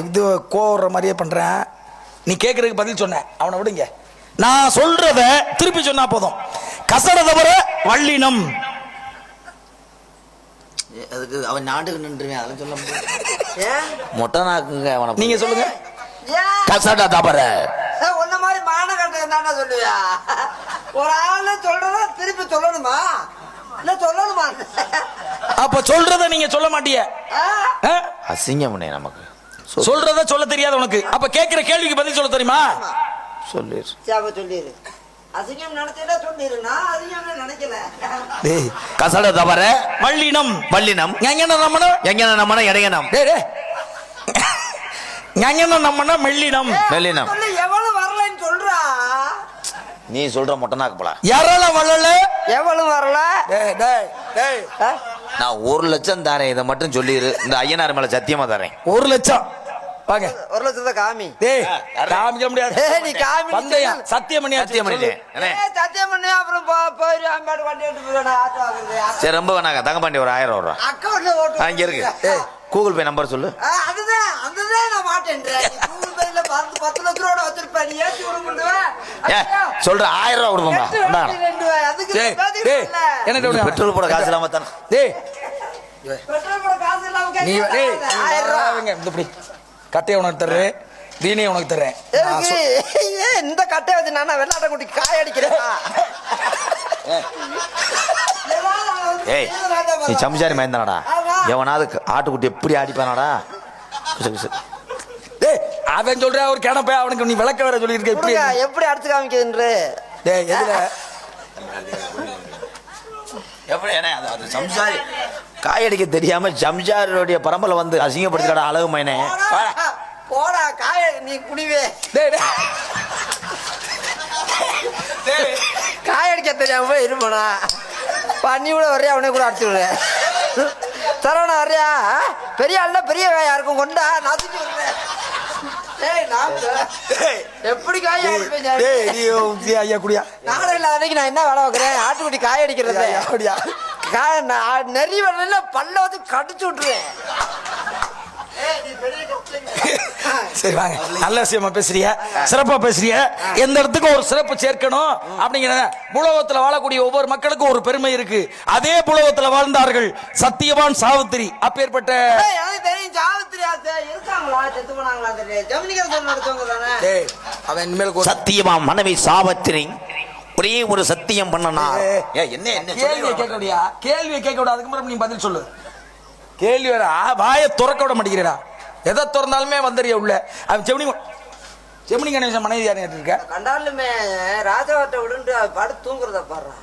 இது கோவற மாதிரியே பண்றேன். நீ கேட்கறதுக்கு பதில் சொன்ன, அவனை விடுங்க. நான் சொல்றத திருப்பி சொன்னா போதும். கசட தவிர வள்ளினம். அதுக்கு அவன் நாட்டுக்கு நின்றுவேன், அதெல்லாம் சொல்ல முடியாது. மொட்டை நாக்குங்க அவனை. நீங்க சொல்லுங்க. கசட தவிர உன்ன மாதிரி மான கட்ட தானே சொல்லுவியா? ஒரு ஆளு சொல்றத திருப்பி சொல்லணுமா? இல்ல சொல்லணுமா? அப்ப சொல்றத நீங்க சொல்ல மாட்டிய. அசிங்கம் நமக்கு சொல்றத சொல்ல தெரியாது உனக்கு. அப்ப கேட்கிற கேள்விக்கு பதில் சொல்ல தெரியுமா? சொல்லிரு. சொல்லிரு. அசிங்கம் நினைச்சா சொல்லிரு. நான் அசிங்கம் நினைக்கல. கசட தவிர வள்ளினம். வள்ளினம். எங்கன நம்மன எங்கன நம்மன எடையனம். எங்கன நம்மன மெல்லினம். மெல்லினம். எவ்வளவு வரலன்னு சொல்றா? நீ சொல்ற மொட்டை நாக்கு போல. யாரால வரல? எவ்வளவு வரல? நான் 1 லட்சம் தரேன், இதை மட்டும் சொல்லிரு. இந்த ஐயனார் மேல சத்தியமா தரேன். 1 லட்சம். வாங்க. 1 லட்சத்தை காமி. காமிக்க முடியாது. நீ காமி. பந்தயம் சத்தியம் பண்ணி சத்தியம் பண்ணிட்டேன். சத்தியம் பண்ணி அப்புறம் போயிரு. அம்மாடு வண்டி எடுத்து போறேன். ஆட்டோ ஆகுது. சரி, ரொம்ப வேணாங்க. தங்கப்பாண்டி ஒரு 1000 ரூபா அக்கவுண்ட்ல ஓட்டு. அங்க இருக்கு. கூகுள் பே நம்பர் சொல்லு. அதுதான் நான் மாட்டேன்றேன். கூகுள் பேல 10 லட்சம் ரூபா வச்சிருப்பேன். நீ ஏத்தி விடுமுண்டா. சொல்ற 1000 ரூபா கொடுப்போம்டா. என்ன பெட்ரோல் போட காசு இல்லாம தானே. பெட்ரோல் போட காசு இல்லாம நீ 1000 ரூபா இப்படி கட்டையை உனக்கு தர்றேன், வீணையை உனக்கு தர்றேன். இந்த கட்டையை வச்சு நான் வெள்ளாட்ட குட்டி காய அடிக்கிறேன். ஏய், நீ சம்சாரி மயந்தானடா. எவனாவது ஆட்டுக்குட்டி எப்படி அடிப்பானாடா? அவன் சொல்ற ஒரு கிணப்ப அவனுக்கு நீ விளக்க வேற சொல்லி இருக்க. எப்படி அடிச்சு காமிக்குதுன்று எப்படி அது சம்சாரி காயடிக்க தெரியாம சம்சாரியோடைய பரம்பரை வந்து அசிங்கப்படுத்திடா அழகு மைனே. போடா காய நீ குடிவே. காயடிக்க தெரியாம போய் இருப்பா. பண்ணி கூட வரையா, அவனே கூட அடிச்சு விடுறேன். சரவணா வரையா? பெரிய ஆள்ல பெரிய காயா இருக்கும், கொண்டா நசுக்கி விடுறேன். எப்படி காய ஐயா குடியா? நானும் இல்லாத அன்னைக்கு நான் என்ன வேலை வைக்கிறேன்? ஆட்டுக்குட்டி காய அடிக்கிறது. நெறி வரல பல்ல வந்து கடிச்சு விட்டுருவேன். சரி வாங்க. நல்ல விஷயமா பேசுறிய, சிறப்பா பேசுறிய. எந்த இடத்துக்கு ஒரு சிறப்பு சேர்க்கணும் அப்படிங்கிற புலவத்துல வாழக்கூடிய ஒவ்வொரு மக்களுக்கும் ஒரு பெருமை இருக்கு. அதே புலவத்துல வாழ்ந்தார்கள் சத்தியவான் சாவித்திரி. அப்பேற்பட்ட சத்தியவான் மனைவி சாவித்திரி ஒரே ஒரு சத்தியம் பண்ணனா. கேள்வியை கேட்க விட, அதுக்கு முன்னாடி நீ பதில் சொல்லு. கேள்வி வேற, வாயை துறக்க விட மாட்டேங்கிறா. எதை திறந்தாலுமே வந்துறிய உள்ள. அவன் செமினி கணேசன் மனைவி யாரு இருக்க கண்டாலுமே ராஜாவட்ட விடுன்னு படுத்து தூங்குறத பாடுறான்.